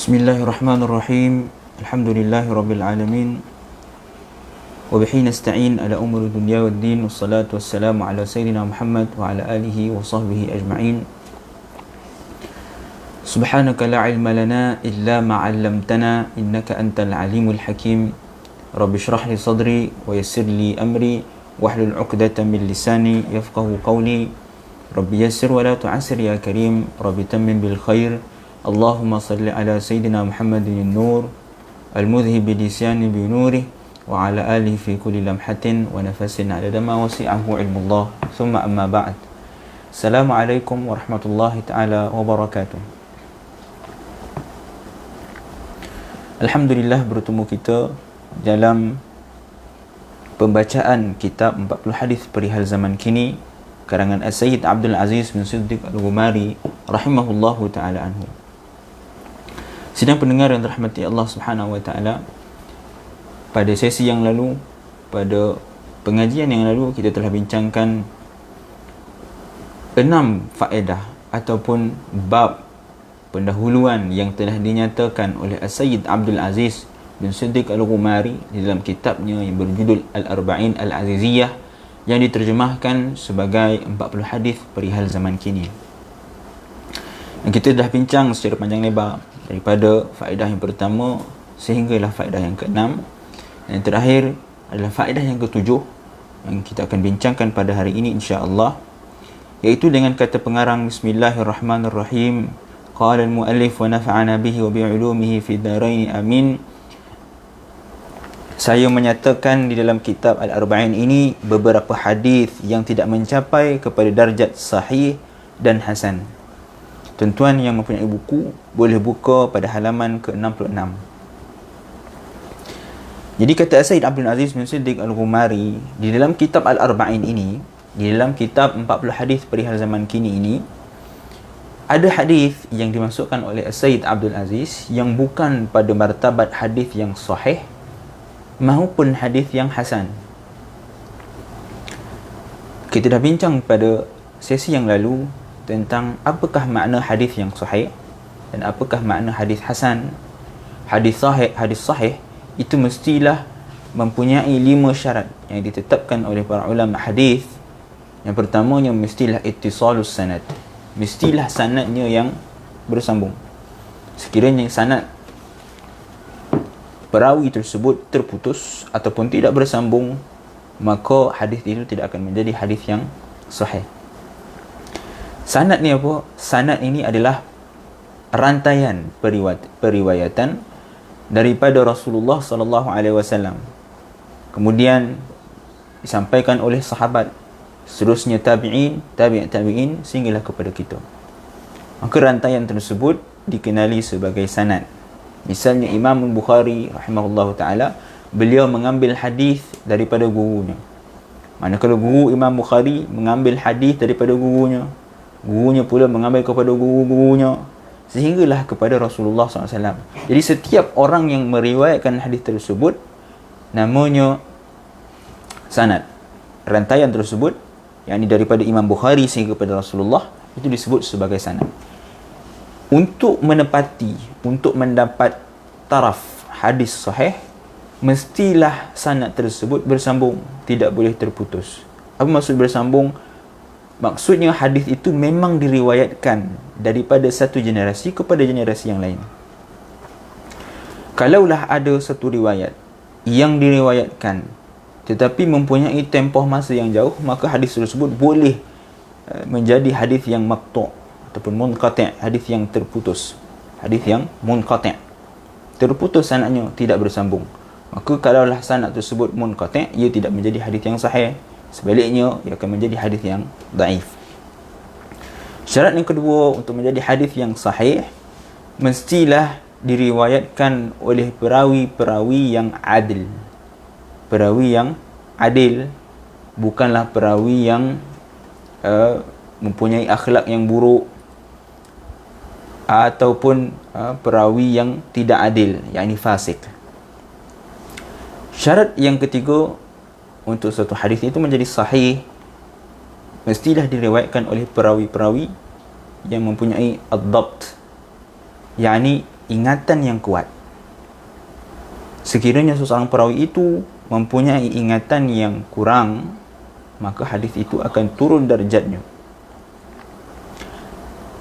Bismillahirrahmanirrahim. Alhamdulillahirabbil alamin. Wa bihi nasta'in ala umuri dunya waddin. Wassalatu wassalamu ala sayyidina Muhammad wa ala alihi wa sahbihi ajma'in. Subhanaka la ilma lana illa ma 'allamtana innaka antal alimul hakim. Rabbi shrah li sadri wa yassir li amri wahlul 'uqdatam min lisani yafqahu qawli. Rabbi yassir wa la tu'assir ya karim. Rabbi tammim bil khair. Allahumma salli ala Sayyidina Muhammadin nur al-mudhib bidisyani binurih wa ala alihi fi kulli lamhatin wa nafasin adada ma wasi'ahu ilmullah. Thumma amma ba'd. Assalamualaikum warahmatullahi ta'ala wabarakatuh. Alhamdulillah, bertemu kita dalam pembacaan kitab 40 hadis perihal zaman kini karangan As-Sayyid Abdul Aziz bin Siddiq Al-Ghumari rahimahullahu ta'ala anhu. Sidang pendengar yang dirahmati Allah Subhanahu wa taala, pada sesi yang lalu, pada pengajian yang lalu, kita telah bincangkan 6 faedah ataupun bab pendahuluan yang telah dinyatakan oleh As-Sayyid Abdul Aziz bin Siddiq Al-Ghumari di dalam kitabnya yang berjudul Al-Arba'in Al-Aziziyah, yang diterjemahkan sebagai 40 hadis perihal zaman kini. Dan kita dah bincang secara panjang lebar daripada faedah yang pertama sehinggalah faedah yang ke-6. Dan yang terakhir adalah faedah yang ke-7 yang kita akan bincangkan pada hari ini insya-Allah, iaitu dengan kata pengarang Bismillahirrahmanirrahim. Qala al-muallif wa nafa'ana bihi wa bi'ulumihi fi darain amin. Saya menyatakan di dalam kitab Al-Arba'in ini beberapa hadis yang tidak mencapai kepada darjat sahih dan hasan. Tuan-tuan yang mempunyai buku boleh buka pada halaman ke-66. Jadi kata Sayyid Abdul Aziz bin Siddiq Al-Ghumari di dalam kitab Al-Arba'in ini, di dalam kitab 40 hadis perihal zaman kini ini, ada hadis yang dimasukkan oleh Sayyid Abdul Aziz yang bukan pada martabat hadis yang sahih maupun hadis yang hasan. Kita dah bincang pada sesi yang lalu tentang apakah makna hadis yang sahih dan apakah makna hadis hasan. Hadis sahih itu mestilah mempunyai 5 syarat yang ditetapkan oleh para ulama hadis. Yang pertamanya mestilah ittisalus sanad. Mestilah sanadnya yang bersambung. Sekiranya sanad perawi tersebut terputus ataupun tidak bersambung, maka hadis itu tidak akan menjadi hadis yang sahih. Sanad ni apa? Sanad ini adalah rantaian periwayatan daripada Rasulullah sallallahu alaihi wasallam, kemudian disampaikan oleh sahabat, seterusnya tabi'in, tabi'in sehinggalah kepada kita. Maka rantaian tersebut dikenali sebagai sanad. Misalnya Imam Bukhari rahimahullahu taala, beliau mengambil hadis daripada gurunya. Manakala guru Imam Bukhari mengambil hadis daripada gurunya, gurunya pula mengambil kepada guru-gurunya, sehinggalah kepada Rasulullah SAW. Jadi setiap orang yang meriwayatkan hadis tersebut namanya sanad. Rantaian tersebut, yakni daripada Imam Bukhari sehingga kepada Rasulullah, itu disebut sebagai sanad. Untuk menepati, untuk mendapat taraf hadis sahih, mestilah sanad tersebut bersambung, tidak boleh terputus. Apa maksud bersambung? Maksudnya hadis itu memang diriwayatkan daripada satu generasi kepada generasi yang lain. Kalaulah ada satu riwayat yang diriwayatkan tetapi mempunyai tempoh masa yang jauh, maka hadis tersebut boleh menjadi hadis yang maqtu' ataupun munqati', hadis yang terputus. Hadis yang munqati', terputus sanadnya, tidak bersambung. Maka kalaulah sanad tersebut munqati', ia tidak menjadi hadis yang sahih. Sebaliknya, ia akan menjadi hadis yang dhaif. Syarat yang kedua untuk menjadi hadis yang sahih, mestilah diriwayatkan oleh perawi-perawi yang adil. Perawi yang adil, bukanlah perawi yang mempunyai akhlak yang buruk ataupun perawi yang tidak adil, yakni fasik. Syarat yang ketiga untuk satu hadis itu menjadi sahih, mestilah diriwayatkan oleh perawi-perawi yang mempunyai ad-dabt, yakni ingatan yang kuat. Sekiranya seseorang perawi itu mempunyai ingatan yang kurang, maka hadis itu akan turun darjatnya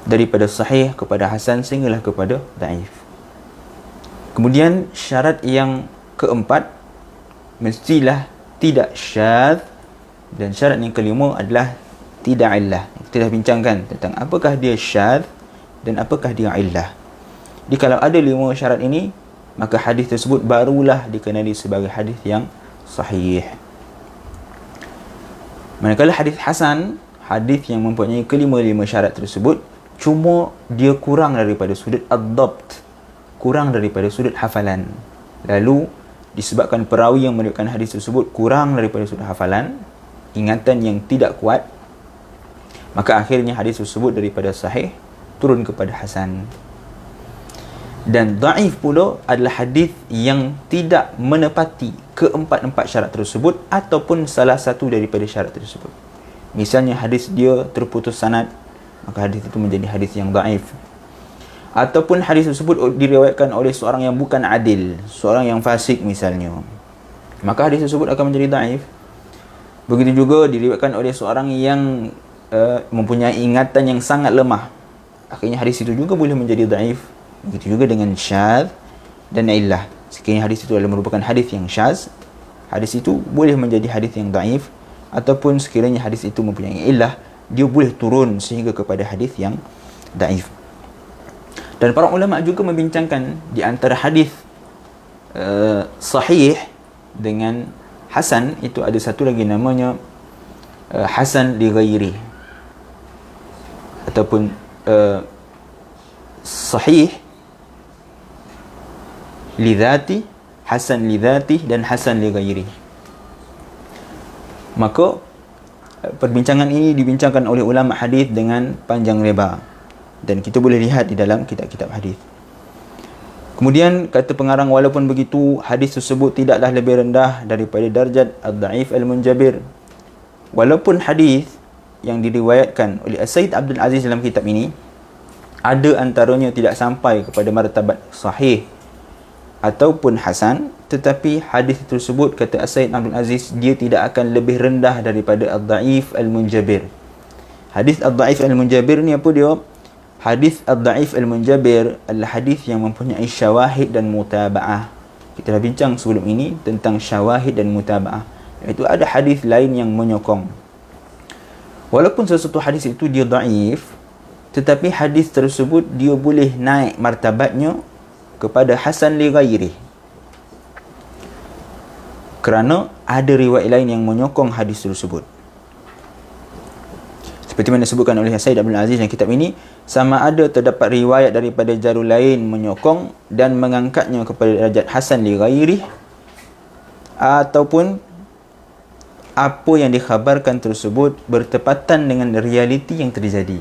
daripada sahih kepada hasan sehinggalah kepada daif. Kemudian syarat yang keempat, mestilah tidak syadz, dan syarat yang kelima adalah tidak illah. Kita dah bincangkan tentang apakah dia syadz dan apakah dia illah. Jadi kalau ada 5 syarat ini, maka hadis tersebut barulah dikenali sebagai hadis yang sahih. Manakala hadis hasan, hadis yang mempunyai kelima-lima syarat tersebut, cuma dia kurang daripada sudut ad-dabt, kurang daripada sudut hafalan. Lalu disebabkan perawi yang meriwayatkan hadis tersebut kurang daripada sudut hafalan, ingatan yang tidak kuat, maka akhirnya hadis tersebut daripada sahih turun kepada hasan. Dan dhaif pula adalah hadis yang tidak menepati keempat-empat syarat tersebut ataupun salah satu daripada syarat tersebut. Misalnya hadis dia terputus sanad, maka hadis itu menjadi hadis yang dhaif. Ataupun hadis tersebut diriwayatkan oleh seorang yang bukan adil, seorang yang fasik misalnya, maka hadis tersebut akan menjadi dhaif. Begitu juga diriwayatkan oleh seorang yang mempunyai ingatan yang sangat lemah, akhirnya hadis itu juga boleh menjadi dhaif. Begitu juga dengan syadz dan illah. Sekiranya hadis itu adalah merupakan hadis yang syadz, hadis itu boleh menjadi hadis yang dhaif. Ataupun sekiranya hadis itu mempunyai illah, dia boleh turun sehingga kepada hadis yang dhaif. Dan para ulama juga membincangkan di antara hadis sahih dengan hasan, itu ada satu lagi namanya hasan li ghairi, ataupun sahih li dhati, hasan li dhati, dan hasan li ghairi. Maka perbincangan ini dibincangkan oleh ulama hadis dengan panjang lebar, dan kita boleh lihat di dalam kitab-kitab hadis. Kemudian kata pengarang, walaupun begitu hadis tersebut tidaklah lebih rendah daripada darjat ad-dhaif al-munjabir. Walaupun hadis yang diriwayatkan oleh Sayyid Abdul Aziz dalam kitab ini ada antaranya tidak sampai kepada martabat sahih ataupun hasan, tetapi hadis tersebut, kata Sayyid Abdul Aziz, dia tidak akan lebih rendah daripada ad-dhaif al-munjabir. Hadis ad-dhaif al-munjabir ni apa dia? Hadis ad-dhaif al-munjabir adalah hadis yang mempunyai syawahid dan mutaba'ah. Kita dah bincang sebelum ini tentang syawahid dan mutaba'ah, iaitu ada hadis lain yang menyokong. Walaupun sesuatu hadis itu dia dhaif, tetapi hadis tersebut dia boleh naik martabatnya kepada hasan li ghairi, kerana ada riwayat lain yang menyokong hadis tersebut. Seperti mana disebutkan oleh Sayyid Abdul Aziz dalam kitab ini, sama ada terdapat riwayat daripada jalur lain menyokong dan mengangkatnya kepada derajat hasan li ghairi, ataupun apa yang dikhabarkan tersebut bertepatan dengan realiti yang terjadi.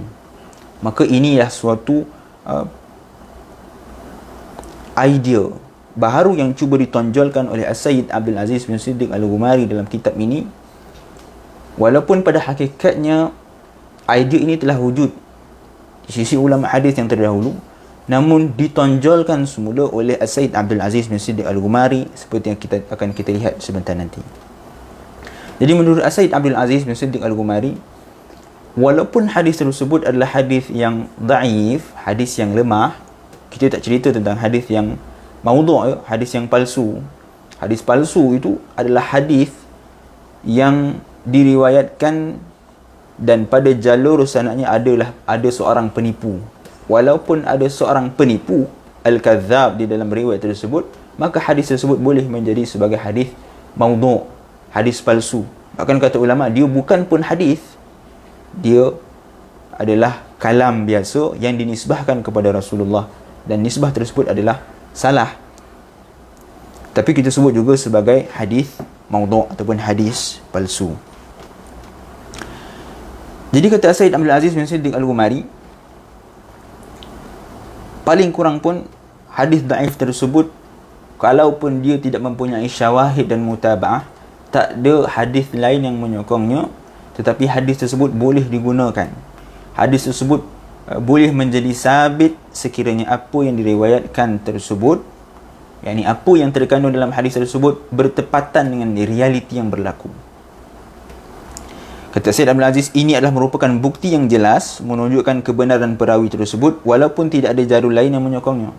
Maka inilah suatu idea baharu yang cuba ditonjolkan oleh Sayyid Abdul Aziz bin Siddiq Al-Ghumari dalam kitab ini. Walaupun pada hakikatnya idea ini telah wujud di sisi ulama hadis yang terdahulu, namun ditonjolkan semula oleh Sayyid Abdul Aziz bin Siddiq Al-Ghumari seperti yang kita lihat sebentar nanti. Jadi menurut Sayyid Abdul Aziz bin Siddiq Al-Ghumari, walaupun hadis tersebut adalah hadis yang dhaif, hadis yang lemah, kita tak cerita tentang hadis yang maudhu', hadis yang palsu. Hadis palsu itu adalah hadis yang diriwayatkan dan pada jalur sanadnya ada seorang penipu. Walaupun ada seorang penipu al-kadzab di dalam riwayat tersebut, maka hadis tersebut boleh menjadi sebagai hadis maudhu', hadis palsu. Bahkan kata ulama, dia bukan pun hadis, dia adalah kalam biasa yang dinisbahkan kepada Rasulullah, dan nisbah tersebut adalah salah, tapi kita sebut juga sebagai hadis maudhu' ataupun hadis palsu. Jadi kata Sayyid Abdul Aziz bin Siddiq Al-Ghumari, paling kurang pun hadis dhaif tersebut, kalaupun dia tidak mempunyai syawahid dan mutaba'ah, tak ada hadis lain yang menyokongnya, tetapi hadis tersebut boleh digunakan. Hadis tersebut boleh menjadi sabit sekiranya apa yang diriwayatkan tersebut, yakni apa yang terkandung dalam hadis tersebut bertepatan dengan realiti yang berlaku. Kata Syed Abdul Aziz, ini adalah merupakan bukti yang jelas menunjukkan kebenaran perawi tersebut walaupun tidak ada jalur lain yang menyokongnya.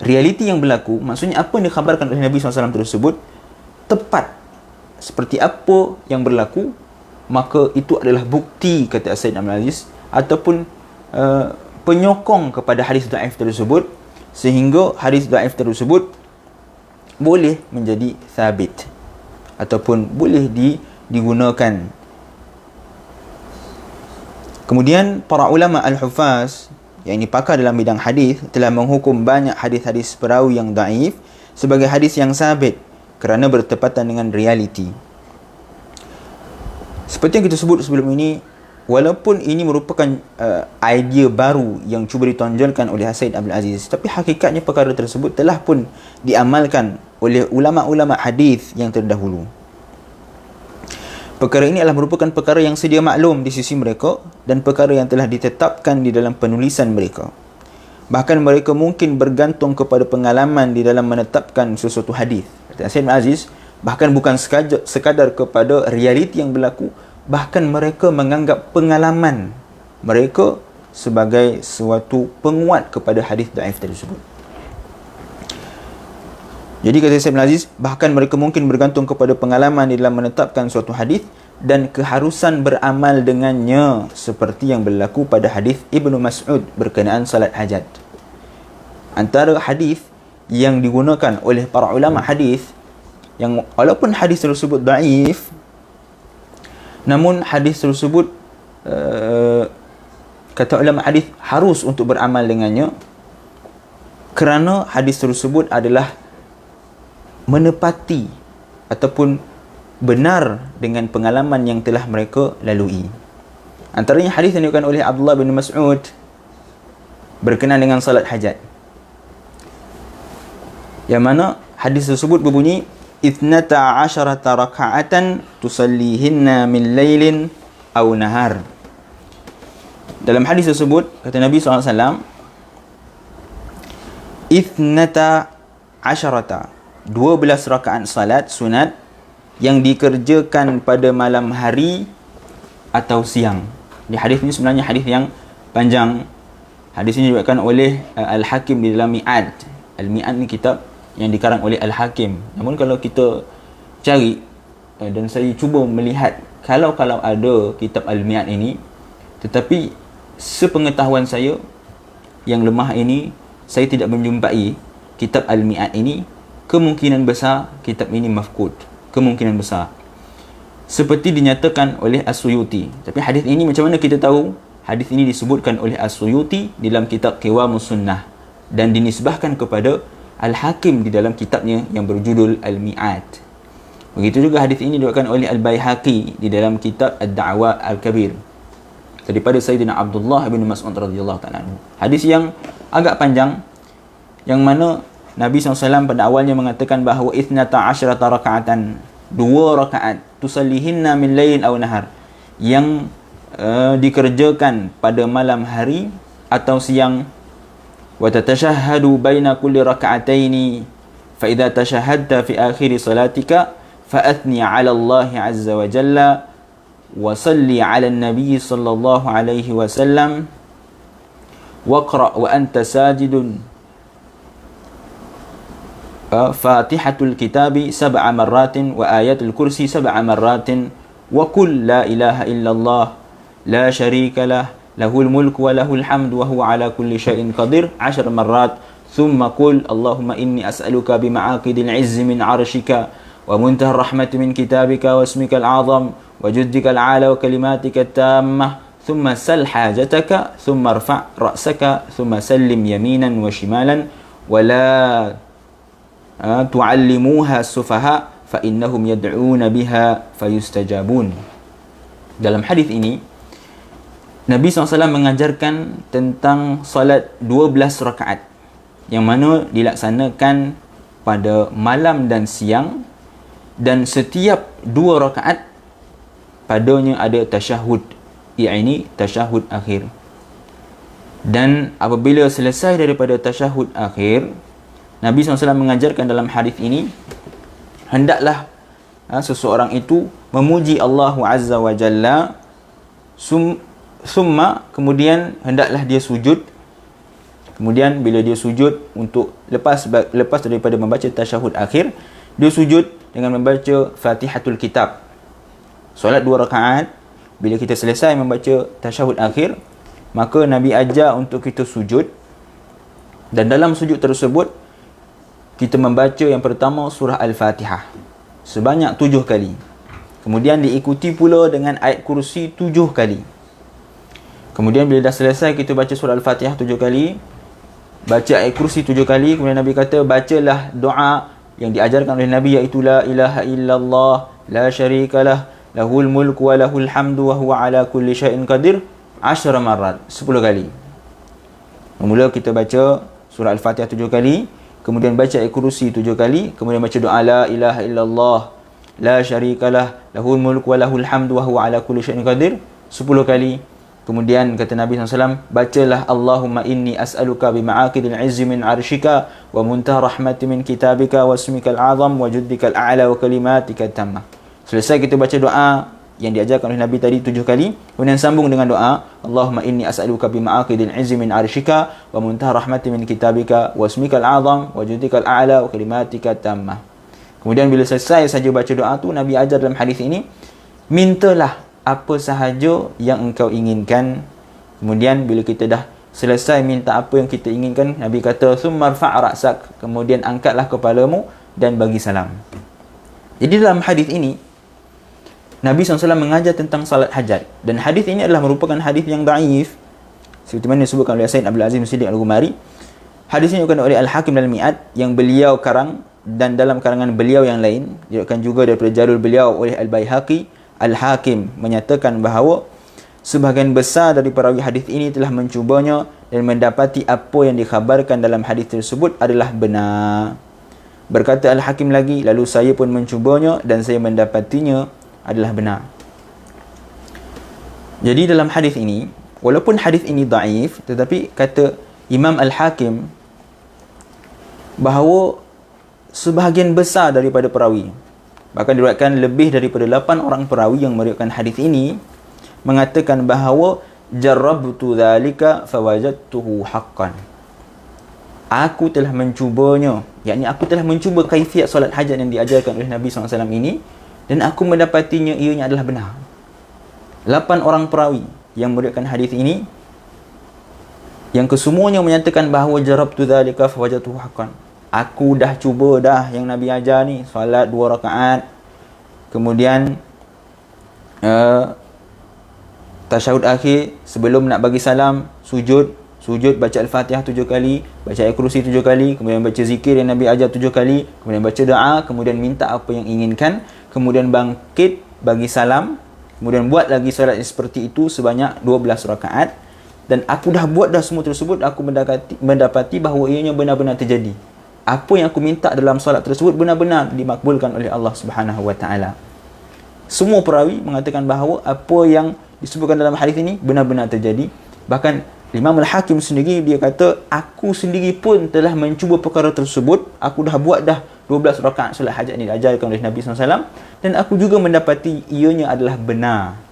Realiti yang berlaku, maksudnya apa yang dikhabarkan oleh Nabi SAW tersebut tepat seperti apa yang berlaku, maka itu adalah bukti, kata Syed Abdul Aziz, ataupun penyokong kepada hadis dhaif tersebut, sehingga hadis dhaif tersebut boleh menjadi sabit ataupun boleh digunakan. Kemudian para ulama al-hufaz, yang ini pakar dalam bidang hadis, telah menghukum banyak hadis-hadis perawi yang dhaif sebagai hadis yang sabit kerana bertepatan dengan realiti. Seperti yang kita sebut sebelum ini, walaupun ini merupakan idea baru yang cuba ditonjolkan oleh Syed Abdul Aziz, tapi hakikatnya perkara tersebut telah pun diamalkan oleh ulama-ulama hadis yang terdahulu. Perkara ini adalah merupakan perkara yang sedia maklum di sisi mereka dan perkara yang telah ditetapkan di dalam penulisan mereka. Bahkan mereka mungkin bergantung kepada pengalaman di dalam menetapkan sesuatu hadis. Kata Syed Aziz, bahkan bukan sekadar kepada realiti yang berlaku, bahkan mereka menganggap pengalaman mereka sebagai suatu penguat kepada hadis dhaif tersebut. Jadi kata Syed Aziz, bahkan mereka mungkin bergantung kepada pengalaman di dalam menetapkan suatu hadis dan keharusan beramal dengannya seperti yang berlaku pada hadis Ibnu Mas'ud berkenaan salat hajat. Antara hadis yang digunakan oleh para ulama hadis, yang walaupun hadis tersebut dhaif, namun hadis tersebut kata ulama hadis harus untuk beramal dengannya kerana hadis tersebut adalah menepati ataupun benar dengan pengalaman yang telah mereka lalui. Antaranya hadis yang diriwayatkan oleh Abdullah bin Mas'ud berkenaan dengan salat hajat, yang mana hadis tersebut berbunyi 12 raka'atan tusallihinna min lailin aw nahar. Dalam hadis tersebut kata Nabi SAW 12 rakaat salat sunat yang dikerjakan pada malam hari atau siang. Di hadis ini sebenarnya hadis yang panjang. Hadis ini diriwayatkan oleh Al-Hakim di dalam Mi'ad. Al-Mi'ad ni kitab yang dikarang oleh Al-Hakim. Namun kalau kita cari dan saya cuba melihat kalau ada kitab Al-Mi'ad ini, tetapi sepengetahuan saya yang lemah ini, saya tidak menjumpai kitab Al-Mi'ad ini. Kemungkinan besar kitab ini mafqud, kemungkinan besar, seperti dinyatakan oleh As-Suyuti. Tapi hadis ini macam mana kita tahu? Hadis ini disebutkan oleh As-Suyuti di dalam kitab Qiwamus Sunnah dan dinisbahkan kepada Al-Hakim di dalam kitabnya yang berjudul Al-Mi'ad. Begitu juga hadis ini diriwayatkan oleh Al-Baihaqi di dalam kitab Ad-Da'wa Al-Kabir daripada Sayyidina Abdullah bin Mas'ud radhiyallahu ta'ala anhu. Hadis yang agak panjang, yang mana Nabi SAW pada awalnya mengatakan bahawa 12 raka'atan, 2 rakaat tusallihinna min lailin aw nahar, yang dikerjakan pada malam hari atau siang. Wa tatashahhadu baina kulli raka'ataini fa idza tashahhadta fi akhir salatika fa athni 'ala Allah 'azza wa jalla wa salli 'ala an-nabi sallallahu alaihi wasallam waqra wa anta sajidun Fatihatul Kitabi 7 marratin wa ayatul kursi 7 marratin wa qul la ilaha illallah la syarika lah lahul mulku wa lahul hamdu wa huwa ala kulli syai'in qadir 10 marrat thumma qul Allahumma inni as'aluka bima'aqidil 'izzi min 'arshika wa muntahar rahmati min kitabika wa ismikal 'azam wa juddikal 'ala wa kalimatika tammah thumma sal hajataka thumma irfa' ra'saka thumma sallim yaminan wa shimalan wa la tu'allimuha sufaha fa innahum yad'una biha fayustajabun. Dalam hadis ini Nabi SAW mengajarkan tentang salat 12 rakaat yang mana dilaksanakan pada malam dan siang, dan setiap 2 rakaat padanya ada tasyahud, iaitu tasyahud akhir. Dan apabila selesai daripada tasyahud akhir, Nabi SAW mengajarkan dalam hadis ini, hendaklah seseorang itu memuji Allah Azza wa Jalla, summa, kemudian hendaklah dia sujud. Kemudian bila dia sujud, untuk lepas daripada membaca tasyahud akhir, dia sujud dengan membaca Fatihatul Kitab. Solat 2 rakaat, bila kita selesai membaca tasyahud akhir, maka Nabi ajar untuk kita sujud. Dan dalam sujud tersebut, kita membaca yang pertama surah Al-Fatihah sebanyak 7 kali. Kemudian diikuti pula dengan ayat kursi 7 kali. Kemudian bila dah selesai kita baca surah Al-Fatihah 7 kali, baca ayat kursi 7 kali, kemudian Nabi kata, bacalah doa yang diajarkan oleh Nabi, iaitu la ilaha illallah la syarikalah lahul mulku wa lahul hamdu wa huwa ala kulli syai'in qadir 10 marat, 10 kali. Mula kita baca surah Al-Fatihah 7 kali, kemudian baca ayat kursi 7 kali, kemudian baca doa la ilaha illallah la syarikalah lahul mulku wa lahul hamdu wa huwa ala kulli syai'in qadir 10 kali. Kemudian kata Nabi SAW, bacalah Allahumma inni as'aluka bima'akidil izzi min arshika wa muntah rahmati min kitabika wa ismikal azam wa juddikal a'la wa kalimatika tammah. Selesai kita baca doa yang diajarkan oleh Nabi tadi 7 kali, kemudian sambung dengan doa Allahumma inni as'aluka bima'akidil izzi min arshika wa muntah rahmati min kitabika wa ismikal azam wa juddikal a'la wa kalimatika tammah. Kemudian bila selesai saja baca doa tu, Nabi ajar dalam hadis ini, mintalah apa sahaja yang engkau inginkan. Kemudian bila kita dah selesai minta apa yang kita inginkan, Nabi kata summa rfa' ra'sak, kemudian angkatlah kepalamu dan bagi salam. Jadi dalam hadis ini Nabi SAW mengajar tentang salat hajat, dan hadis ini adalah merupakan hadis yang dhaif seperti mana disebutkan oleh Sayyid Abdul Aziz Siddiq Al-Ghumari. Hadis ini diriwayatkan oleh Al-Hakim dalam Mi'ad yang beliau karang, dan dalam karangan beliau yang lain diriwayatkan juga daripada jalur beliau oleh Al-Baihaqi. Al-Hakim menyatakan bahawa sebahagian besar dari perawi hadis ini telah mencubanya dan mendapati apa yang dikhabarkan dalam hadis tersebut adalah benar. Berkata Al-Hakim lagi, lalu saya pun mencubanya dan saya mendapatinya adalah benar. Jadi dalam hadis ini, walaupun hadis ini dhaif, tetapi kata Imam Al-Hakim bahawa sebahagian besar daripada perawi, bahkan diriwayatkan lebih daripada 8 orang perawi yang meriwayatkan hadis ini, mengatakan bahawa jarrabtu dzalika fawajadtuhu haqqan. Aku telah mencubanya, yakni aku telah mencuba kaifiat solat hajat yang diajarkan oleh Nabi SAW ini, dan aku mendapatinya ianya adalah benar. 8 orang perawi yang meriwayatkan hadis ini, yang kesemuanya menyatakan bahawa jarrabtu dzalika fawajadtuhu haqqan. Aku dah cuba dah yang Nabi ajar ni, solat 2 rakaat, kemudian tasyahud akhir, sebelum nak bagi salam, sujud baca Al-Fatihah 7 kali, baca ayat kursi 7 kali, kemudian baca zikir yang Nabi ajar 7 kali, kemudian baca doa, kemudian minta apa yang inginkan, kemudian bangkit bagi salam, kemudian buat lagi solat seperti itu sebanyak 12 rakaat. Dan aku dah buat dah semua tersebut, aku mendapati bahawa ianya benar-benar terjadi. Apa yang aku minta dalam solat tersebut benar-benar dimakbulkan oleh Allah Subhanahu wa taala. Semua perawi mengatakan bahawa apa yang disebutkan dalam hadis ini benar-benar terjadi. Bahkan Imam Al-Hakim sendiri dia kata, aku sendiri pun telah mencuba perkara tersebut. Aku dah buat dah 12 rakaat solat hajat ini diajarkan oleh Nabi SAW, dan aku juga mendapati ianya adalah benar.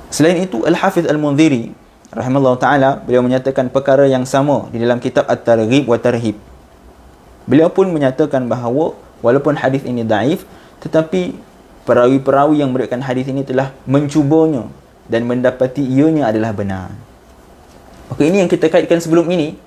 Selain itu, Al-Hafiz Al-Mundhiri rahimahullah ta'ala, beliau menyatakan perkara yang sama di dalam kitab At-Targhib wa Tarhib. Beliau pun menyatakan bahawa walaupun hadis ini dhaif, tetapi perawi-perawi yang meriwayatkan hadis ini telah mencubanya dan mendapati ianya adalah benar. Maka ini yang kita kaitkan sebelum ini,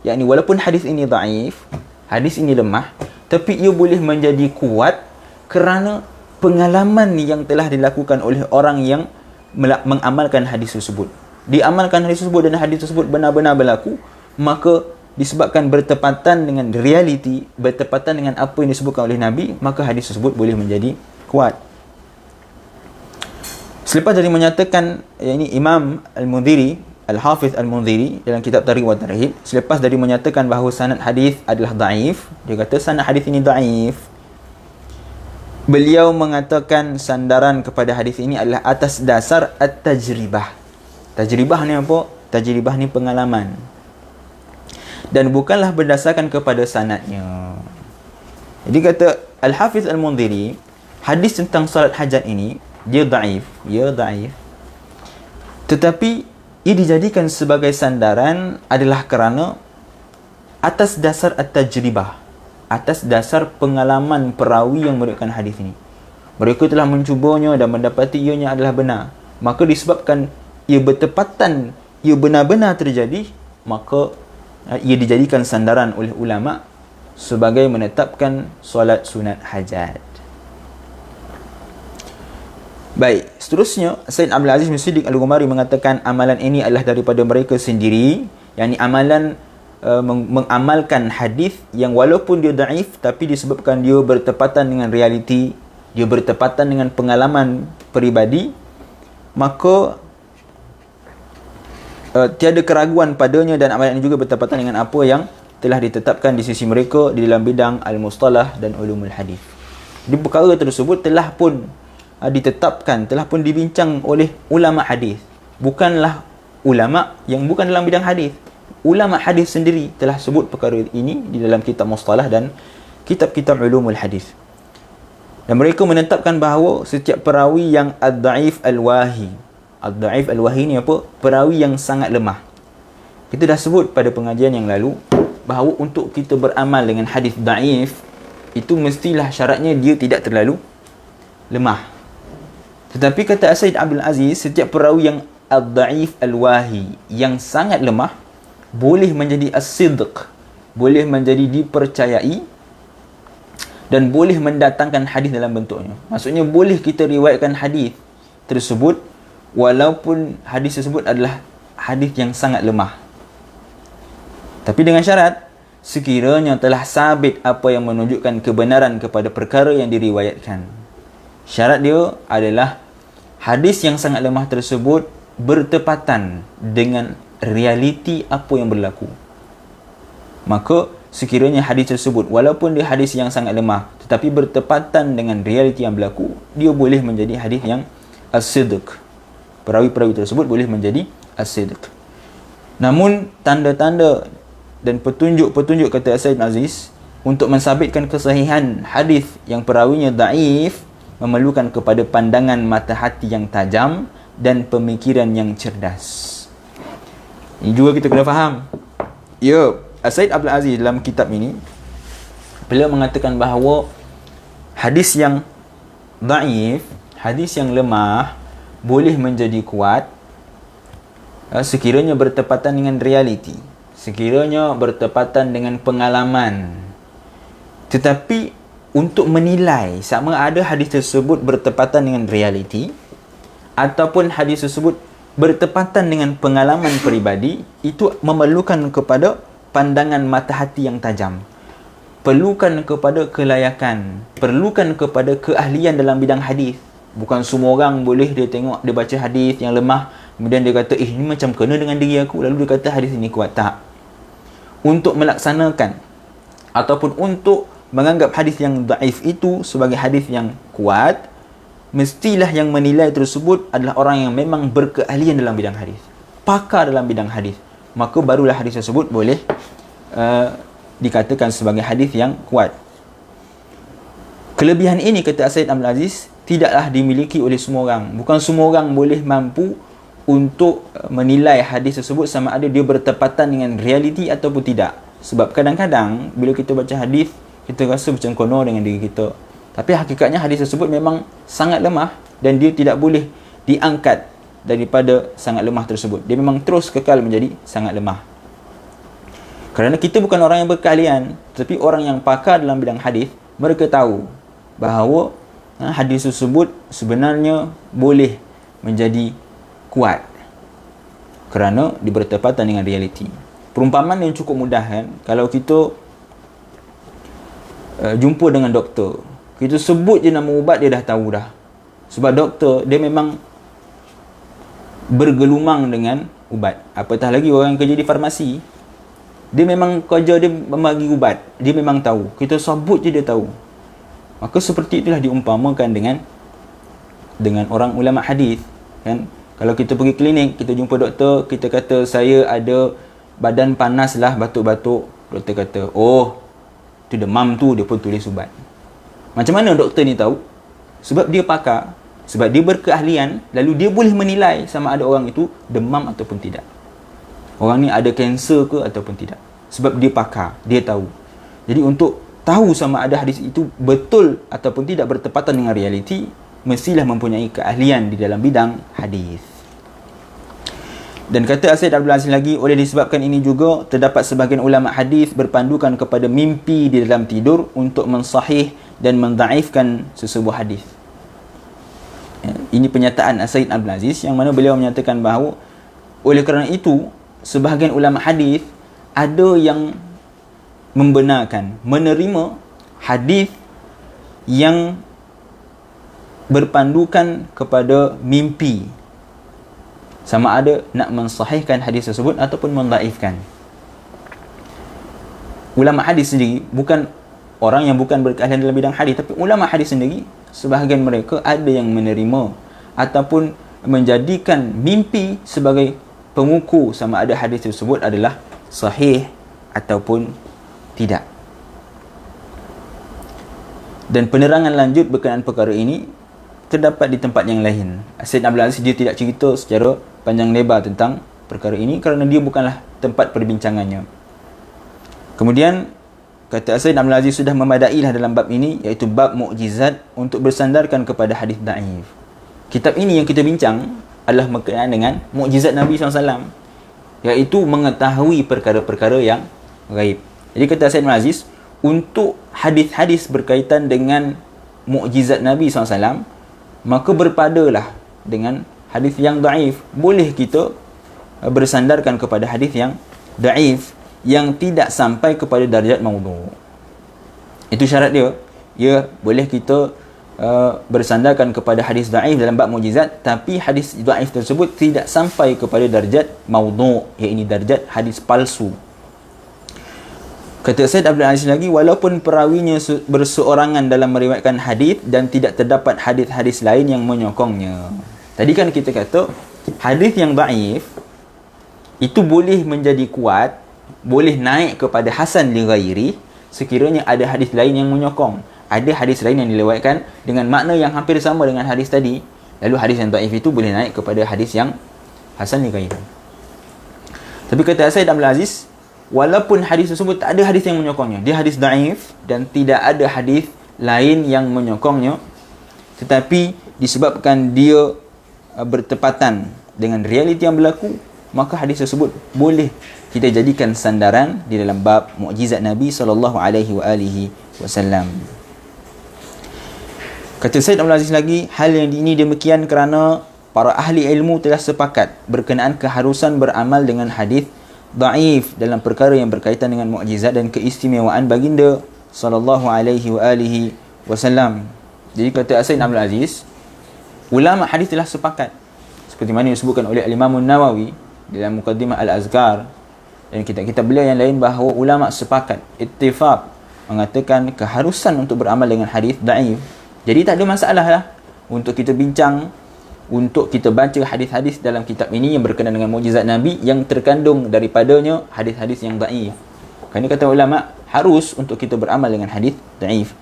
yakni walaupun hadis ini dhaif, hadis ini lemah, tapi ia boleh menjadi kuat kerana pengalaman yang telah dilakukan oleh orang yang mengamalkan hadis tersebut. Diamalkan hadis tersebut dan hadis tersebut benar-benar berlaku, maka disebabkan bertepatan dengan realiti, bertepatan dengan apa yang disebutkan oleh Nabi, maka hadis tersebut boleh menjadi kuat. Selepas dari menyatakan, ini Imam Al-Mundhiri, Al-Hafiz Al-Mundhiri dalam kitab Targhib wa Tarhib, selepas dari menyatakan bahawa sanad hadis adalah dhaif, dia kata sanad hadis ini dhaif. Beliau mengatakan sandaran kepada hadis ini adalah atas dasar at-tajribah, Tajribah ni apa? Tajribah ni pengalaman. Dan bukanlah berdasarkan kepada sanadnya. Jadi kata Al-Hafiz Al-Mundhiri, hadis tentang solat hajat ini dia dhaif, tetapi ia dijadikan sebagai sandaran adalah kerana atas dasar at-tajribah, atas dasar pengalaman perawi yang meriwayatkan hadis ini. Mereka telah mencubanya dan mendapati ianya adalah benar. Maka disebabkan ia bertepatan, ia benar-benar terjadi, maka ia dijadikan sandaran oleh ulama sebagai menetapkan solat sunat hajat. Baik, seterusnya Said Abdul Aziz bin Siddiq Al-Ghumari mengatakan amalan ini adalah daripada mereka sendiri, yakni amalan mengamalkan hadis yang walaupun dia daif tapi disebabkan dia bertepatan dengan realiti, dia bertepatan dengan pengalaman peribadi, maka tiada keraguan padanya dan amalan ini juga bertepatan dengan apa yang telah ditetapkan di sisi mereka di dalam bidang al-mustalah dan ulumul hadis. Di perkara tersebut telah pun ditetapkan, telah pun dibincang oleh ulama hadis. Bukanlah ulama yang bukan dalam bidang hadis. Ulama hadis sendiri telah sebut perkara ini di dalam kitab mustalah dan kitab-kitab ulumul hadis. Dan mereka menetapkan bahawa setiap perawi yang ad-dhaif al-wahi. Ad-dhaif al-wahi ni apa? Perawi yang sangat lemah. Kita dah sebut pada pengajian yang lalu bahawa untuk kita beramal dengan hadis dhaif itu mestilah syaratnya dia tidak terlalu lemah. Tetapi kata Said Abdul Aziz, setiap perawi yang ad-dhaif al-wahi, yang sangat lemah, boleh menjadi as-sidq, boleh menjadi dipercayai dan boleh mendatangkan hadis dalam bentuknya. Maksudnya boleh kita riwayatkan hadis tersebut walaupun hadis tersebut adalah hadis yang sangat lemah. Tapi dengan syarat, sekiranya telah sabit apa yang menunjukkan kebenaran kepada perkara yang diriwayatkan. Syarat dia adalah hadis yang sangat lemah tersebut bertepatan dengan realiti apa yang berlaku. Maka sekiranya hadis tersebut walaupun dia hadis yang sangat lemah tetapi bertepatan dengan realiti yang berlaku, dia boleh menjadi hadis yang as-sidq. Perawi-perawi tersebut boleh menjadi as-sidq. Namun tanda-tanda dan petunjuk-petunjuk kata Said Aziz untuk mensabitkan kesahihan hadis yang perawinya dhaif memerlukan kepada pandangan mata hati yang tajam dan pemikiran yang cerdas. Ini juga kita kena faham. Ya, Said Abdul Aziz dalam kitab ini beliau mengatakan bahawa hadis yang dhaif, hadis yang lemah boleh menjadi kuat sekiranya bertepatan dengan realiti, sekiranya bertepatan dengan pengalaman. Tetapi untuk menilai sama ada hadis tersebut bertepatan dengan realiti ataupun hadis tersebut bertepatan dengan pengalaman peribadi, itu memerlukan kepada pandangan mata hati yang tajam, perlukan kepada kelayakan, perlukan kepada keahlian dalam bidang hadis. Bukan semua orang boleh dia tengok, dia baca hadis yang lemah, kemudian dia kata, ini macam kena dengan diri aku, lalu dia kata hadis ini kuat. Tak. Untuk melaksanakan ataupun untuk menganggap hadis yang dhaif itu sebagai hadis yang kuat, mestilah yang menilai tersebut adalah orang yang memang berkeahlian dalam bidang hadis, pakar dalam bidang hadis. Maka barulah hadis tersebut boleh dikatakan sebagai hadis yang kuat. Kelebihan ini, kata Said Abdul Aziz, tidaklah dimiliki oleh semua orang. Bukan semua orang boleh mampu untuk menilai hadis tersebut sama ada dia bertepatan dengan realiti ataupun tidak. Sebab kadang-kadang bila kita baca hadis, kita rasa macam kono dengan diri kita. Tapi hakikatnya hadis tersebut memang sangat lemah dan dia tidak boleh diangkat daripada sangat lemah tersebut. Dia memang terus kekal menjadi sangat lemah. Kerana kita bukan orang yang berkeahlian, tetapi orang yang pakar dalam bidang hadis, mereka tahu bahawa hadis tersebut sebenarnya boleh menjadi kuat kerana dia bertepatan dengan realiti. Perumpamaan yang cukup mudah kan, kalau kita jumpa dengan doktor, kita sebut je nama ubat, dia dah tahu dah. Sebab doktor dia memang bergelumang dengan ubat. Apatah lagi orang yang kerja di farmasi, dia memang kerja dia membagi ubat, dia memang tahu. Kita sebut je dia tahu. Maka seperti itulah diumpamakan dengan orang ulama hadis kan. Kalau kita pergi klinik, kita jumpa doktor, kita kata saya ada badan panas lah, batuk-batuk. Doktor kata, oh, tu demam tu, dia pun tulis ubat. Macam mana doktor ni tahu? Sebab dia pakar, sebab dia berkeahlian, lalu dia boleh menilai sama ada orang itu demam ataupun tidak. Orang ni ada kanser ke ataupun tidak. Sebab dia pakar, dia tahu. Jadi untuk tahu sama ada hadis itu betul ataupun tidak bertepatan dengan realiti, mestilah mempunyai keahlian di dalam bidang hadis. Dan kata Syed Abdul Aziz lagi, oleh disebabkan ini juga terdapat sebahagian ulama hadis berpandukan kepada mimpi di dalam tidur untuk mensahih dan mendaifkan sesebuah hadis. Ini pernyataan Syed Abdul Aziz yang mana beliau menyatakan bahawa oleh kerana itu sebahagian ulama hadis ada yang membenarkan, menerima hadis yang berpandukan kepada mimpi, sama ada nak mensahihkan hadis tersebut ataupun mendaifkan. Ulama hadis sendiri bukan orang yang bukan berkeahlian dalam bidang hadis, tapi ulama hadis sendiri sebahagian mereka ada yang menerima ataupun menjadikan mimpi sebagai pengukur sama ada hadis tersebut adalah sahih ataupun tidak. Dan penerangan lanjut berkenaan perkara ini terdapat di tempat yang lain. Syed Abdul Aziz dia tidak cerita secara panjang lebar tentang perkara ini kerana dia bukanlah tempat perbincangannya. Kemudian kata Syed Abdul Aziz sudah memadailah dalam bab ini, iaitu bab mukjizat untuk bersandarkan kepada hadis dhaif. Kitab ini yang kita bincang adalah berkenaan dengan mukjizat Nabi SAW, iaitu mengetahui perkara-perkara yang gaib. Jadi kata Syed Abdul Aziz, untuk hadis-hadis berkaitan dengan mukjizat Nabi SAW, maka berpadalah dengan hadis yang daif. Boleh kita bersandarkan kepada hadis yang daif yang tidak sampai kepada darjat maudhu'. Itu syarat dia. Ya, boleh kita bersandarkan kepada hadis daif dalam bab mukjizat, tapi hadis daif tersebut tidak sampai kepada darjat maudhu', iaitu darjat hadis palsu. Kata Syed Abdul Aziz lagi, walaupun perawinya berseorangan dalam meriwayatkan hadis dan tidak terdapat hadis-hadis lain yang menyokongnya. Tadi kan kita kata hadis yang daif itu boleh menjadi kuat, boleh naik kepada hasan li ghairi sekiranya ada hadis lain yang menyokong. Ada hadis lain yang diriwayatkan dengan makna yang hampir sama dengan hadis tadi, lalu hadis yang daif itu boleh naik kepada hadis yang hasan li ghairi. Tapi kata Syed Abdul Aziz, walaupun hadis tersebut tak ada hadis yang menyokongnya, dia hadis daif dan tidak ada hadis lain yang menyokongnya, tetapi disebabkan dia bertepatan dengan realiti yang berlaku, maka hadis tersebut boleh kita jadikan sandaran di dalam bab mukjizat Nabi SAW. Kata Syed Abdul Aziz lagi, hal yang ini demikian kerana para ahli ilmu telah sepakat berkenaan keharusan beramal dengan hadis daif dalam perkara yang berkaitan dengan mukjizat dan keistimewaan baginda sallallahu alaihi wasallam. Jadi kata Syed Abdul Aziz, ulama hadis telah sepakat seperti mana yang disebutkan oleh Imam Nawawi dalam Muqaddimah Al-Azkar dan kitab-kitab beliau yang lain, bahawa ulama sepakat, ittifaq, mengatakan keharusan untuk beramal dengan hadis daif. Jadi tak ada masalah lah untuk kita bincang, untuk kita baca hadis-hadis dalam kitab ini yang berkenaan dengan mukjizat Nabi yang terkandung daripadanya hadis-hadis yang daif. Kerana kata ulama, harus untuk kita beramal dengan hadis daif.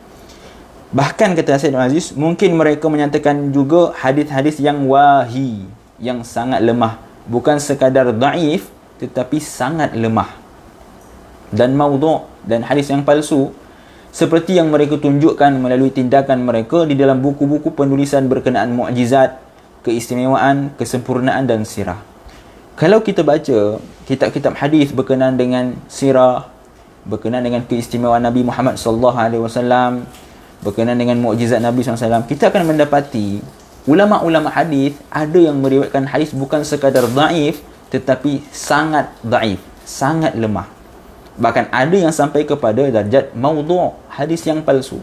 Bahkan kata Syed Aziz, mungkin mereka menyatakan juga hadis-hadis yang wahi, yang sangat lemah, bukan sekadar daif tetapi sangat lemah dan maudhu' dan hadis yang palsu, seperti yang mereka tunjukkan melalui tindakan mereka di dalam buku-buku penulisan berkenaan mukjizat, keistimewaan, kesempurnaan dan sirah. Kalau kita baca kitab-kitab hadis berkenaan dengan sirah, berkenaan dengan keistimewaan Nabi Muhammad sallallahu alaihi wasallam, berkenaan dengan mukjizat Nabi SAW, kita akan mendapati ulama-ulama hadis ada yang meriwayatkan hadis bukan sekadar daif tetapi sangat daif, sangat lemah. Bahkan ada yang sampai kepada darjat maudhu', hadis yang palsu.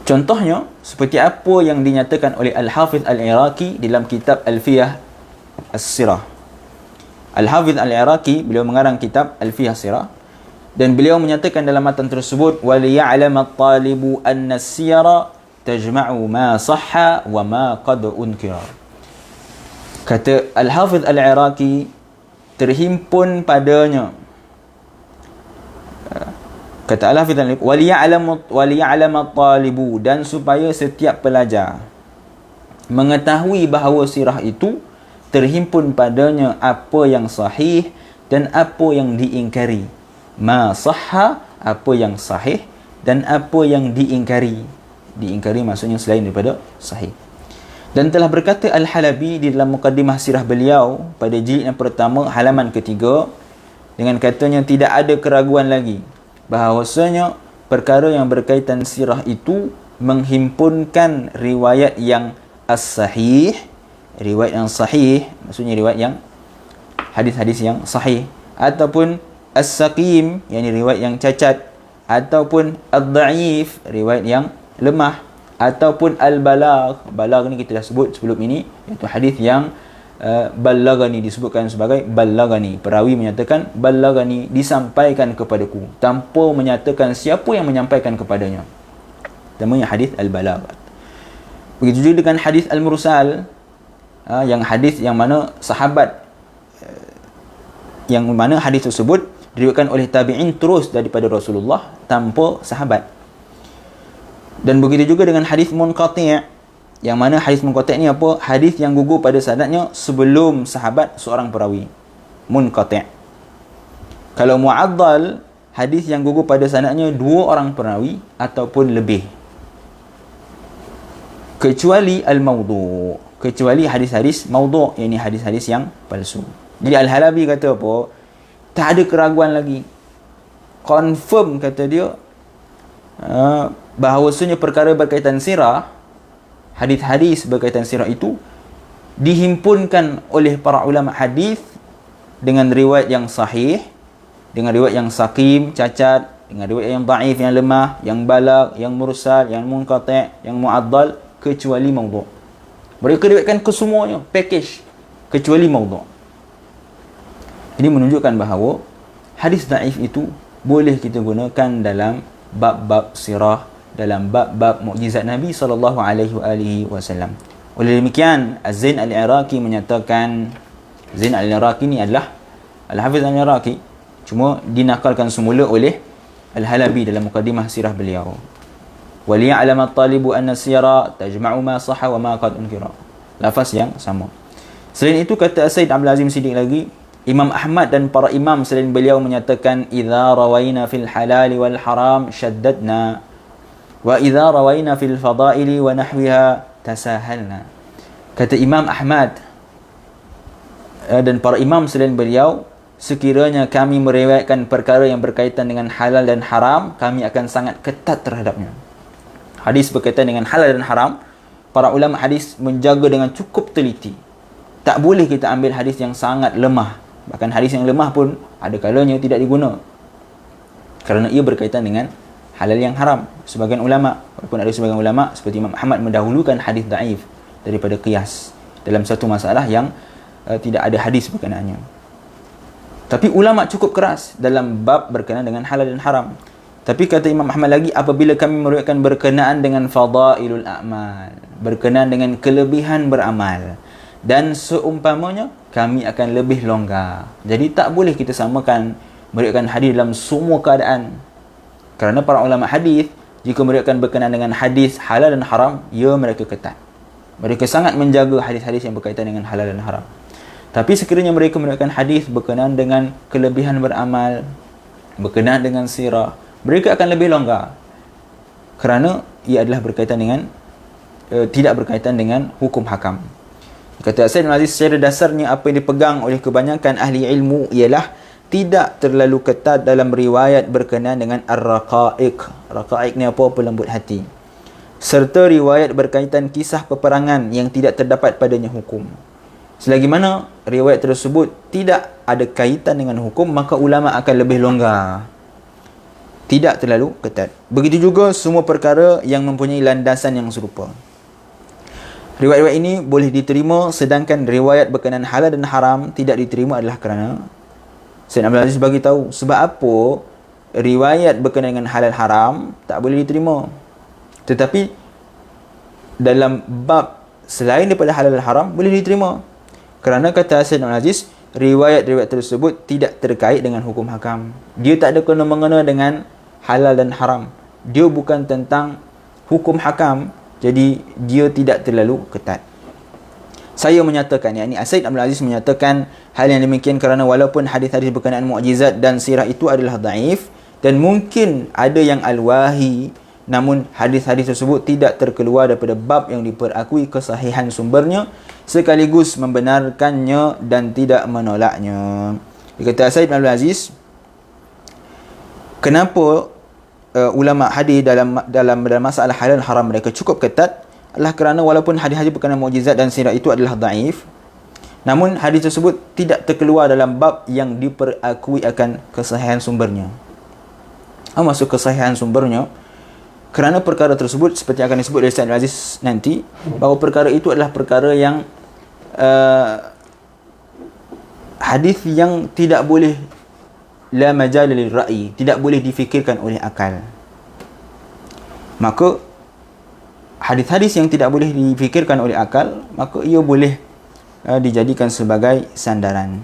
Contohnya seperti apa yang dinyatakan oleh Al-Hafiz Al-Iraqi dalam kitab Alfiyah As-Sirah. Al-Hafiz Al-Iraqi, beliau mengarang kitab Alfiyah As-Sirah, dan beliau menyatakan dalam matan tersebut, وَلِيَعْلَمَ الطَّالِبُ أَنَّ السِّيَرَ tajma'u ma sahha wa ma qad unkira. Kata Al-Hafiz Al-Iraqi, terhimpun padanya, kata Al-Hafiz Al-Iraqi, waliya'lam at-talibu, dan supaya setiap pelajar mengetahui bahawa sirah itu terhimpun padanya apa yang sahih dan apa yang diingkari. Ma sahha, apa yang sahih, dan apa yang diingkari. Diingkari maksudnya selain daripada sahih. Dan telah berkata Al-Halabi di dalam mukaddimah sirah beliau pada jilid yang pertama halaman ketiga, dengan katanya tidak ada keraguan lagi bahawasanya perkara yang berkaitan sirah itu menghimpunkan riwayat yang as-sahih, riwayat yang sahih maksudnya riwayat yang hadis-hadis yang sahih, ataupun as-saqim, yakni riwayat yang cacat, ataupun ad-da'if, riwayat yang lemah, ataupun al-balagh. Balagh ni kita dah sebut sebelum ini, iaitu hadis yang ballagani, disebutkan sebagai ballagani, perawi menyatakan ballagani, disampaikan kepadaku, tanpa menyatakan siapa yang menyampaikan kepadanya, namanya hadis al-balagh. Begitu juga dengan hadis al-mursal, yang hadis yang mana sahabat, yang mana hadis tersebut diriwayatkan oleh tabi'in terus daripada Rasulullah tanpa sahabat. Dan begitu juga dengan hadis munqati', yang mana hadis munqati' ni apa? Hadis yang gugur pada sanadnya sebelum sahabat seorang perawi. Munqati'. Kalau mu'addal, hadis yang gugur pada sanadnya dua orang perawi ataupun lebih. Kecuali al-mawdu', kecuali hadis-hadis mawdu', yakni hadis-hadis yang palsu. Jadi Al-Halabi kata apa? Tak ada keraguan lagi. Confirm, kata dia, bahawasanya perkara berkaitan sirah, hadis-hadis berkaitan sirah itu dihimpunkan oleh para ulama hadis dengan riwayat yang sahih, dengan riwayat yang saqim, cacat, dengan riwayat yang dhaif, yang lemah, yang balagh, yang mursal, yang munqati', yang mu'addal, kecuali mawdu'. Mereka riwayatkan kesemuanya, package, kecuali mawdu'. Ini menunjukkan bahawa hadis dhaif itu boleh kita gunakan dalam bab-bab sirah, dalam bab-bab mukjizat Nabi SAW. Oleh demikian, Az-Zain Al-Iraqi menyatakan, Zain Al-Iraqi ni adalah Al-Hafiz Al-Iraqi, cuma dinakalkan semula oleh Al-Halabi dalam mukaddimah sirah beliau. وَلِيَعْلَمَ الطَّالِبُ أَنَّ السِّيَرَ تَجْمَعُ مَا صَحَّ وَمَا قَدْ أُنْكِرَ. Lafaz yang sama. Selain itu, kata Sayyid Abdul Azim Siddiq lagi, Imam Ahmad dan para imam selain beliau menyatakan, idza rawaina fil halal wal haram shaddadna, wa idza rawaina fil fadaili wa nahwiha tasahalna. Kata Imam Ahmad dan para imam selain beliau, sekiranya kami meriwayatkan perkara yang berkaitan dengan halal dan haram, kami akan sangat ketat terhadapnya. Hadis berkaitan dengan halal dan haram, para ulama hadis menjaga dengan cukup teliti. Tak boleh kita ambil hadis yang sangat lemah. Bahkan hadis yang lemah pun ada kalanya tidak diguna, kerana ia berkaitan dengan halal yang haram. Sebagian ulama, walaupun ada sebagian ulama seperti Imam Ahmad mendahulukan hadis dhaif daripada qiyas dalam satu masalah yang tidak ada hadis berkenaannya. Tapi ulama cukup keras dalam bab berkenaan dengan halal dan haram. Tapi kata Imam Ahmad lagi, apabila kami meriwayatkan berkenaan dengan fadailul a'mal, berkenaan dengan kelebihan beramal dan seumpamanya, kami akan lebih longgar. Jadi tak boleh kita samakan meriwayatkan hadis dalam semua keadaan. Kerana para ulama hadis, jika meriwayatkan berkenaan dengan hadis halal dan haram, ya mereka ketat. Mereka sangat menjaga hadis-hadis yang berkaitan dengan halal dan haram. Tapi sekiranya mereka meriwayatkan hadis berkenaan dengan kelebihan beramal, berkenaan dengan sirah, mereka akan lebih longgar, kerana ia adalah berkaitan dengan tidak berkaitan dengan hukum hakam. Kata Sayyid Al-Aziz, secara dasarnya apa yang dipegang oleh kebanyakan ahli ilmu ialah tidak terlalu ketat dalam riwayat berkenaan dengan ar-raqa'iq. Raqa'iq ni apa? Pelembut hati. Serta riwayat berkaitan kisah peperangan yang tidak terdapat padanya hukum. Selagi mana riwayat tersebut tidak ada kaitan dengan hukum, maka ulama akan lebih longgar, tidak terlalu ketat. Begitu juga semua perkara yang mempunyai landasan yang serupa. Riwayat-riwayat ini boleh diterima, sedangkan riwayat berkenaan halal dan haram tidak diterima adalah kerana Sayyid Abdul Aziz bagi tahu sebab apa riwayat berkenaan dengan halal haram tak boleh diterima. Tetapi dalam bab selain daripada halal dan haram boleh diterima. Kerana kata Sayyid Abdul Aziz, riwayat-riwayat tersebut tidak terkait dengan hukum hakam. Dia tak ada kena-mengena dengan halal dan haram. Dia bukan tentang hukum hakam, jadi dia tidak terlalu ketat. Saya menyatakan, yakni Sayyid Abdul Aziz menyatakan hal yang demikian kerana walaupun hadis-hadis berkenaan mukjizat dan sirah itu adalah dhaif dan mungkin ada yang al-wahi, namun hadis-hadis tersebut tidak terkeluar daripada bab yang diperakui kesahihan sumbernya, sekaligus membenarkannya dan tidak menolaknya. Dia kata Sayyid Abdul Aziz, kenapa ulama hadis dalam masalah halal haram mereka cukup ketat adalah kerana walaupun hadis-hadis berkenaan mukjizat dan sirah itu adalah dhaif, namun hadis tersebut tidak terkeluar dalam bab yang diperakui akan kesahihan sumbernya. Apa maksud kesahihan sumbernya? Kerana perkara tersebut seperti akan disebut oleh Sayyid Aziz nanti, bahawa perkara itu adalah perkara yang hadis yang tidak boleh la majal lil ra'i, tidak boleh difikirkan oleh akal. Maka hadis-hadis yang tidak boleh difikirkan oleh akal, maka ia boleh dijadikan sebagai sandaran.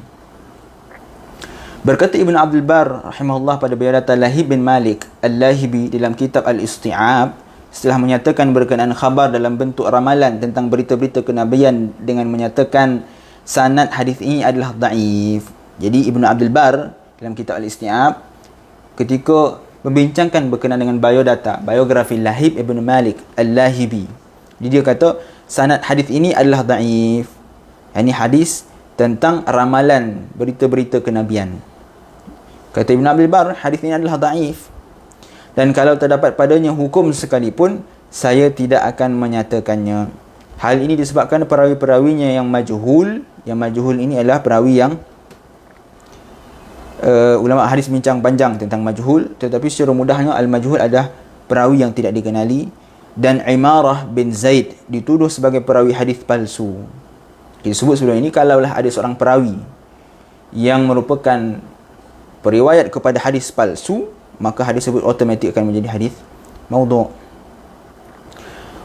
Berkata Ibn Abdul Bar rahimahullah pada biadata Lahib bin Malik Al-Lahibi dalam kitab Al-Isti'ab, setelah menyatakan berkenaan khabar dalam bentuk ramalan tentang berita-berita kenabian dengan menyatakan sanad hadis ini adalah dhaif. Jadi Ibn Abdul Bar dalam kitab Al-Isti'ab ketika membincangkan berkenaan dengan biografi Lahib Ibn Malik Al-Lahibi, dia kata sanad hadis ini adalah dhaif, yakni hadis tentang ramalan berita-berita kenabian. Kata Ibn Abdul Bar, hadis ini adalah dhaif, dan kalau terdapat padanya hukum sekalipun, saya tidak akan menyatakannya. Hal ini disebabkan perawi-perawinya yang majhul. Yang majhul ini adalah perawi yang ulama hadis bincang panjang tentang majhul, tetapi secara mudahnya al-majhul adalah perawi yang tidak dikenali. Dan Imarah bin Zaid dituduh sebagai perawi hadis palsu. Disebut sebelum ini, kalaulah ada seorang perawi yang merupakan periwayat kepada hadis palsu, maka hadis tersebut automatik akan menjadi hadis maudhu'.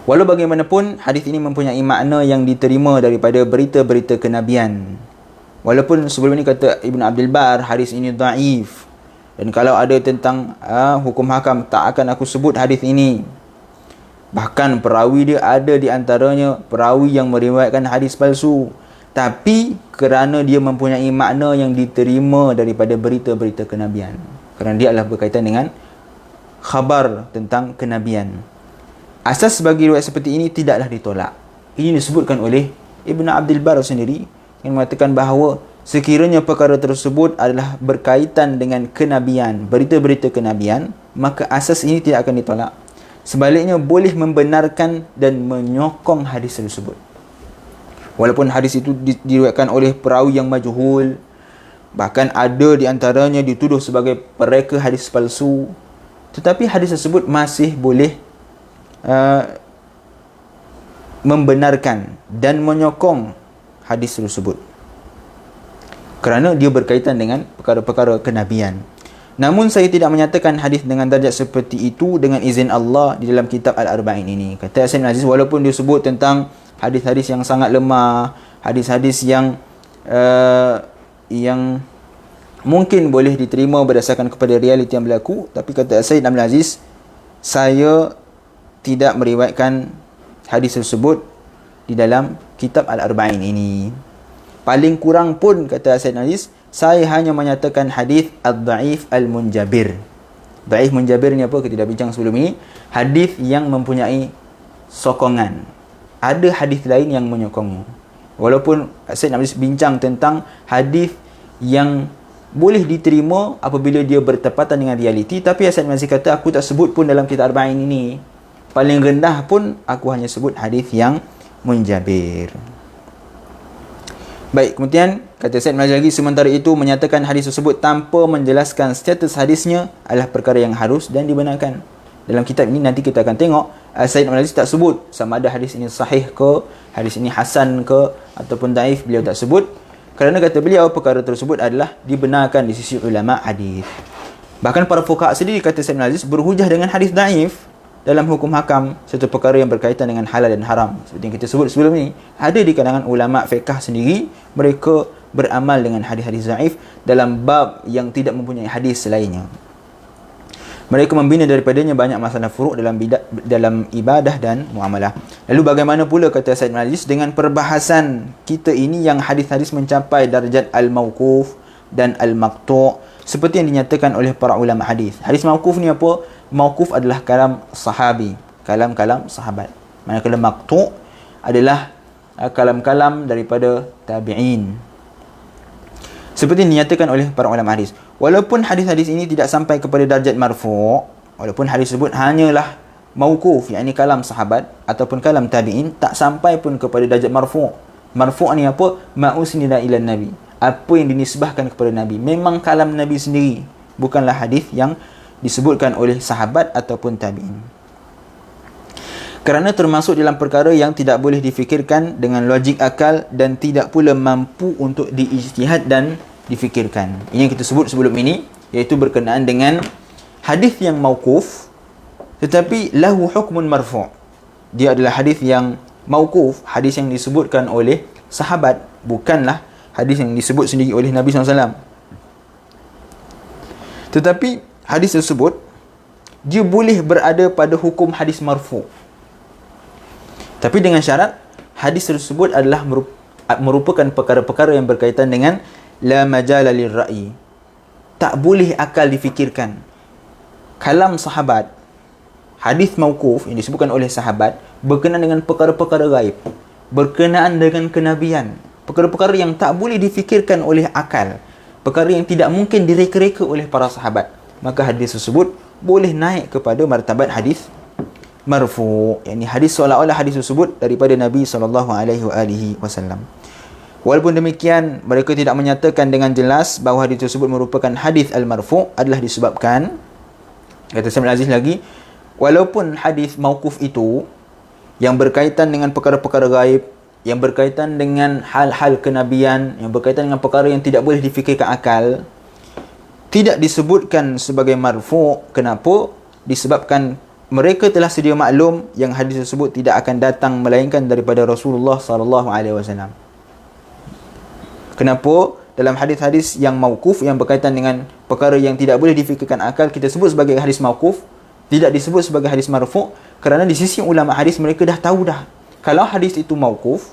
Walau bagaimanapun, hadis ini mempunyai makna yang diterima daripada berita-berita kenabian. Walaupun sebelum ini kata Ibn Abdul Bar, hadis ini dhaif, dan kalau ada tentang hukum hakam, tak akan aku sebut hadis ini. Bahkan perawi dia ada di antaranya perawi yang meriwayatkan hadis palsu, tapi kerana dia mempunyai makna yang diterima daripada berita-berita kenabian, kerana dia adalah berkaitan dengan khabar tentang kenabian, asas bagi riwayat seperti ini tidaklah ditolak. Ini disebutkan oleh Ibn Abdul Bar sendiri, yang mengatakan bahawa sekiranya perkara tersebut adalah berkaitan dengan kenabian, berita-berita kenabian, maka asas ini tidak akan ditolak. Sebaliknya boleh membenarkan dan menyokong hadis tersebut. Walaupun hadis itu diriwayatkan oleh perawi yang majhul, bahkan ada di antaranya dituduh sebagai pereka hadis palsu, tetapi hadis tersebut masih boleh membenarkan dan menyokong hadis tersebut, kerana dia berkaitan dengan perkara-perkara kenabian. Namun saya tidak menyatakan hadis dengan darjat seperti itu dengan izin Allah di dalam kitab Al-Arba'in ini. Kata Sayyid Aziz, walaupun dia sebut tentang hadis-hadis yang sangat lemah, hadis-hadis yang mungkin boleh diterima berdasarkan kepada realiti yang berlaku, tapi kata Sayyid Abdul Aziz, saya tidak meriwayatkan hadis tersebut di dalam kitab Al-Arba'in ini. Paling kurang pun, kata Sayyid Aziz, saya hanya menyatakan hadis ad-dhaif al-munjabir. Dhaif munjabir ni apa? Kita dah bincang sebelum ini. Hadis yang mempunyai sokongan. Ada hadis lain yang menyokongnya. Walaupun Sayyid Aziz bincang tentang hadis yang boleh diterima apabila dia bertepatan dengan realiti, tapi Sayyid Aziz kata, aku tak sebut pun dalam kitab Arba'in ini. Paling rendah pun aku hanya sebut hadis yang munjabir. Baik, kemudian kata Sayyid Aziz lagi, sementara itu menyatakan hadis tersebut tanpa menjelaskan status hadisnya adalah perkara yang harus dan dibenarkan. Dalam kitab ini nanti kita akan tengok Sayyid Aziz tak sebut sama ada hadis ini sahih ke, hadis ini hasan ke ataupun daif, beliau tak sebut, kerana kata beliau perkara tersebut adalah dibenarkan di sisi ulama hadis. Bahkan para fuqaha sendiri, kata Sayyid Aziz, berhujah dengan hadis daif. dalam hukum hakam satu perkara yang berkaitan dengan halal dan haram. Seperti yang kita sebut sebelum ni, ada di kalangan ulama fiqh sendiri, mereka beramal dengan hadis-hadis zaif dalam bab yang tidak mempunyai hadis selainnya. Mereka membina daripadanya banyak masalah furuk dalam ibadah dan muamalah. Lalu bagaimana pula, kata Said Al-Aziz, dengan perbahasan kita ini yang hadis-hadis mencapai darjat al-mauquf dan al-maqtu' seperti yang dinyatakan oleh para ulama hadis. Hadis mauquf ni apa? Mauquf adalah kalam sahabi, kalam-kalam sahabat. Manakala maqtu' adalah kalam-kalam daripada tabi'in. Seperti yang dinyatakan oleh para ulama hadis. Walaupun hadis-hadis ini tidak sampai kepada darjat marfu', walaupun hadis tersebut hanyalah mauquf, yakni kalam sahabat ataupun kalam tabi'in, tak sampai pun kepada darjat marfu'. Marfu' ni apa? Ma'usnida ila nabi, apa yang dinisbahkan kepada nabi, memang kalam nabi sendiri, bukanlah hadis yang disebutkan oleh sahabat ataupun tabi'in. Kerana termasuk dalam perkara yang tidak boleh difikirkan dengan logik akal dan tidak pula mampu untuk diijtihad dan difikirkan. Ini yang kita sebut sebelum ini, iaitu berkenaan dengan hadis yang mauquf tetapi lahu hukmun marfu'. Dia adalah hadis yang mauquf, hadis yang disebutkan oleh sahabat, bukanlah hadis yang disebut sendiri oleh Nabi SAW. Tetapi hadis tersebut dia boleh berada pada hukum hadis marfu'. Tapi dengan syarat hadis tersebut adalah merupakan perkara-perkara yang berkaitan dengan la majala lirra'i. Tak boleh akal difikirkan. Kalam sahabat, hadis mauquf yang disebutkan oleh sahabat, berkenaan dengan perkara-perkara gaib, berkenaan dengan kenabian, perkara-perkara yang tak boleh difikirkan oleh akal, perkara yang tidak mungkin direka-reka oleh para sahabat, maka hadis tersebut boleh naik kepada martabat hadis marfu', yakni hadis seolah-olah hadis tersebut daripada Nabi SAW. Walaupun demikian, mereka tidak menyatakan dengan jelas bahawa hadis tersebut merupakan hadis al-marfu' adalah disebabkan, kata Said Al-Aziz lagi, walaupun hadis mauquf itu yang berkaitan dengan perkara-perkara gaib, yang berkaitan dengan hal-hal kenabian, yang berkaitan dengan perkara yang tidak boleh difikirkan akal, tidak disebutkan sebagai marfu'. Kenapa? Disebabkan mereka telah sedia maklum yang hadis tersebut tidak akan datang melainkan daripada Rasulullah SAW. Kenapa? Dalam hadis-hadis yang mauquf yang berkaitan dengan perkara yang tidak boleh difikirkan akal, kita sebut sebagai hadis mauquf, tidak disebut sebagai hadis marfu', kerana di sisi ulama hadis mereka dah tahu dah, kalau hadis itu mauquf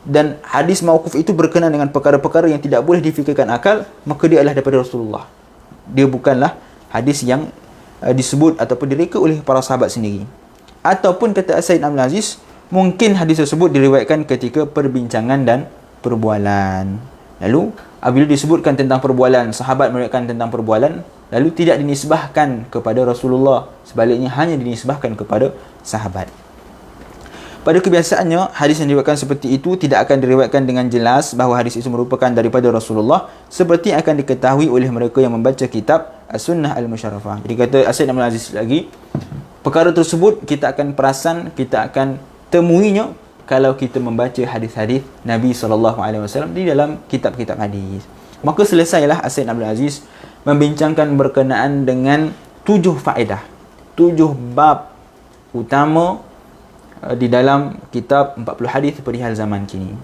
dan hadis mauquf itu berkenaan dengan perkara-perkara yang tidak boleh difikirkan akal, maka dia adalah daripada Rasulullah. Dia bukanlah hadis yang disebut ataupun direka oleh para sahabat sendiri. Ataupun kata Said Al-Aziz, mungkin hadis tersebut diriwayatkan ketika perbincangan dan perbualan. Lalu apabila disebutkan tentang perbualan, sahabat meriwayatkan tentang perbualan, lalu tidak dinisbahkan kepada Rasulullah, sebaliknya hanya dinisbahkan kepada sahabat. Pada kebiasaannya, hadis yang diriwayatkan seperti itu tidak akan diriwayatkan dengan jelas bahawa hadis itu merupakan daripada Rasulullah, seperti akan diketahui oleh mereka yang membaca kitab As-Sunnah Al-Musharrafah. Jadi kata Said Al-Aziz lagi, perkara tersebut kita akan perasan, kita akan temuinya kalau kita membaca hadis-hadis Nabi SAW di dalam kitab-kitab hadis. Maka selesailah Said Abdul Aziz membincangkan berkenaan dengan 7 faedah, 7 bab utama di dalam kitab 40 hadis perihal zaman kini.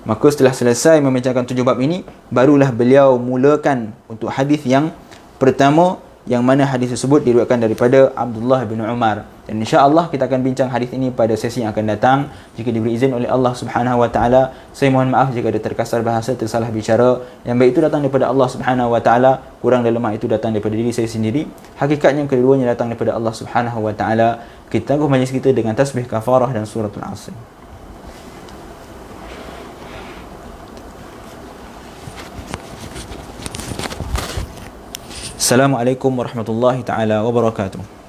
Maka setelah selesai membincangkan 7 bab ini, barulah beliau mulakan untuk hadis yang pertama, yang mana hadis tersebut diriwayatkan daripada Abdullah bin Umar. Dan insya-Allah kita akan bincang hadis ini pada sesi yang akan datang jika diberi izin oleh Allah Subhanahu wa taala. Saya mohon maaf jika ada terkasar bahasa, tersalah bicara. Yang baik itu datang daripada Allah Subhanahu wa taala, kurang dan lemah itu datang daripada diri saya sendiri. Hakikatnya keduanya datang daripada Allah Subhanahu wa taala. Kita tangguh majlis kita dengan tasbih kafarah dan suratul Asr. Assalamualaikum warahmatullahi taala wabarakatuh.